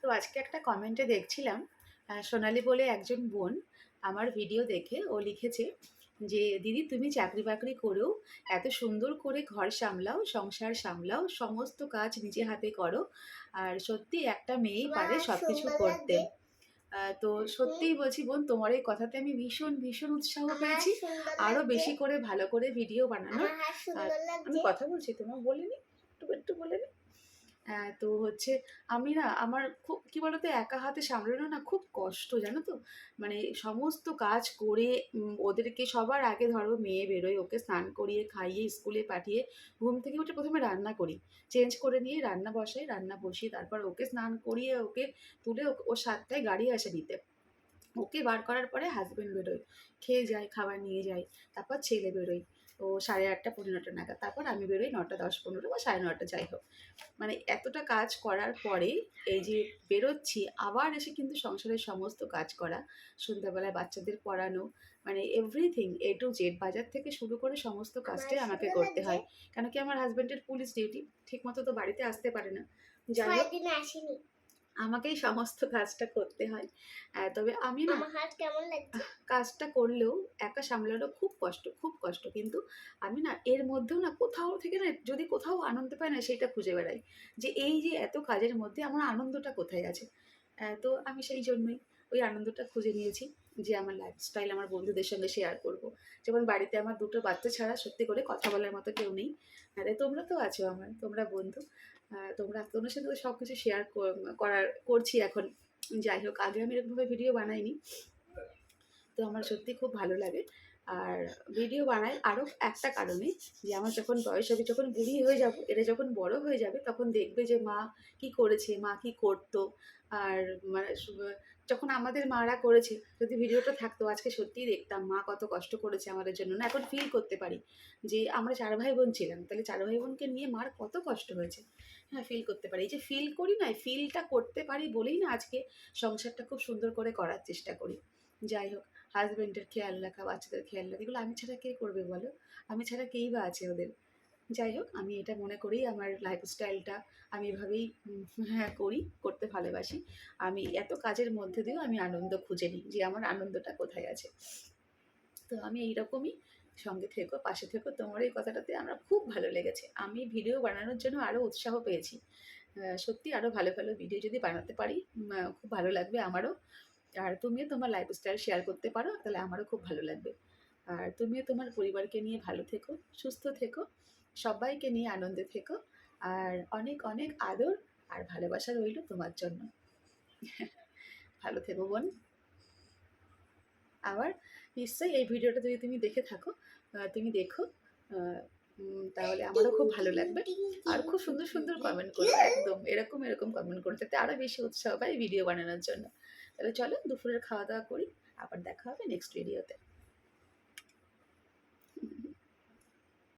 তো আজকে একটা কমেন্টে দেখছিলাম, সোনালি বলে একজন বোন আমার ভিডিও দেখে ও লিখেছে যে দিদি তুমি চাকরি বাকরি করেও এত সুন্দর করে ঘর সামলাও, সংসার সামলাও, সমস্ত কাজ নিজে হাতে করো, আর সত্যি একটা মেয়েই পারে বাহ! সবকিছু সুন্দর করতে। লাগছে। তো হুম, সত্যিই বলছি বোন, তোমার এই কথাতে আমি ভীষণ ভীষণ উৎসাহ আমার পেয়েছি সুন্দর আরো লাগছে। বেশি করে ভালো করে ভিডিও বানানোর। আমার হাত আর সুন্দর আমি লাগছে। কথা বলছি, তোমার বলিনি, একটু একটু বলে নি। তো হচ্ছে আমি না, আমার খুব কি বলতো, একা হাতে সামলানো না খুব কষ্ট, জানো তো। মানে সমস্ত কাজ করে ওদেরকে সবার আগে ধরো মেয়ে বেরোয়, ওকে স্নান করিয়ে খাইয়ে স্কুলে পাঠিয়ে ঘুম থেকে উঠে প্রথমে রান্না করি, চেঞ্জ করে নিয়ে রান্না বসাই, রান্না বসিয়ে তারপর ওকে স্নান করিয়ে ওকে তুলে ওর 7টায় গাড়ি আসে দিতে। ওকে বার করার পরে হাজবেন্ড বেরোয়, খেয়ে যায়, খাবার নিয়ে যায়। তারপর ছেলে বেরোয় ও 8:30 পৌনে 9টা নাগাদ। তারপর আমি বেরোই 9টা 10 15 বা 9:30 যাই হোক। মানে এতটা কাজ করার পরে এই যে বেরোচ্ছি, আবার এসে কিন্তু সংসারের সমস্ত কাজ করা, সন্ধ্যাবেলায় বাচ্চাদের পড়ানো, মানে এভরিথিং এ টু জেড, বাজার থেকে শুরু করে সমস্ত আমার কাজটাই আমাকে সুন্দর করতে লাগছে। হয়। কেন কি আমার হাজবেন্ডের পুলিশ ডিউটি, ঠিক মতো তো বাড়িতে আসতে পারে না। যাই ৬ হোক, দিন আসেনি। আমাকেই সমস্ত কাজটা করতে হয়। তবে আমি না, আমার হাত কেমন লাগছে? কাজটা করলেও একা সামলানো খুব কষ্ট, খুব কষ্ট। কিন্তু আমি না এর মধ্যেও না কোথাও থেকে না, যদি কোথাও আনন্দ পাই না, সেটা খুঁজে বেড়াই। যে এই যে এত কাজের মধ্যে আমার আনন্দটা কোথায় আছে? তো আমি সেই জন্যই ওই আনন্দটা খুঁজে নিয়েছি যে আমার লাইফস্টাইল আমার বন্ধুদের সঙ্গে শেয়ার করব। যেমন বাড়িতে আমার 2টো বাচ্চা ছাড়া সত্যি করে কথা বলার মতো কেউ নেই। আরে তোমরা তো আছো আমার, তোমরা বন্ধু। তোমাদের সাথে তো সব কিছু শেয়ার করছি এখন। যাই হোক, আগে আমি এরকমভাবে ভিডিও বানাইনি। তো আমার সত্যি খুব ভালো লাগে। আর ভিডিও বানাই আরও একটা কারণে, যে আমার যখন বয়স হবে, যখন বুড়ি হয়ে যাব, এরা যখন বড় হয়ে যাবে, তখন দেখবে যে মা কি করেছে, মা কি করতো। আর মানে যখন আমাদের মারা করেছে, যদি ভিডিওটা থাকতো আজকে সত্যিই দেখতাম মা কত কষ্ট করেছে আমাদের জন্য। না, এখন ফিল করতে পারি যে আমরা 4 ভাই বোন ছিলাম, তাহলে 4 ভাই বোনকে নিয়ে মার কত কষ্ট হয়েছে। হ্যাঁ, ফিল করতে পারি। এই যে ফিল করি না, ফিলটা করতে পারি বলেই না আজকে সংসারটা খুব সুন্দর করে করার চেষ্টা করি। যাই হোক, হাজবেন্ডের খেয়াল রাখা, বাচ্চাদের খেয়াল রাখা, এগুলো আমি ছাড়া কে করবে বলো? আমি ছাড়া কেই বা আছে ওদের? যাই হোক, আমি এটা মনে করেই আমার লাইফস্টাইলটা আমি এভাবেই হ্যাঁ করি, করতে ভালোবাসি। আমি এত কাজের মধ্যে দিয়েও আমি আনন্দ খুঁজে নিই যে আমার আনন্দটা কোথায় আছে। তো আমি এইরকমই, সঙ্গে থেকো, পাশে থেকো। তোমার এই কথাটাতে আমার খুব ভালো লেগেছে। আমি ভিডিও বানানোর জন্য আরও উৎসাহ পেয়েছি। সত্যি আরও ভালো ভালো ভিডিও যদি বানাতে পারি, খুব ভালো লাগবে আমারও। আর তুমিও তোমার লাইফস্টাইল শেয়ার করতে পারো, তাহলে আমারও খুব ভালো লাগবে। আর তুমিও তোমার পরিবারকে নিয়ে ভালো থেকো, সুস্থ থেকো, সবাইকে নিয়ে আনন্দে থেকো। আর অনেক অনেক আদর আর ভালোবাসা রইল তোমার জন্য। ভালো থেকো বোন। আবার নিশ্চয়ই এই ভিডিওটা যদি তুমি দেখে থাকো, তুমি দেখো, তাহলে টিং আমারও খুব ভালো টিং লাগবে। টিং আর টিং খুব টিং সুন্দর টিং সুন্দর টিং কমেন্ট করো, টিং। একদম এরকম এরকম কমেন্ট করতে, যাতে আরও বেশি উৎসাহ পাই ভিডিও বানানোর জন্য। তাহলে চলো দুপুরের খাওয়া দাওয়া করি, আবার দেখা হবে নেক্সট ভিডিওতে।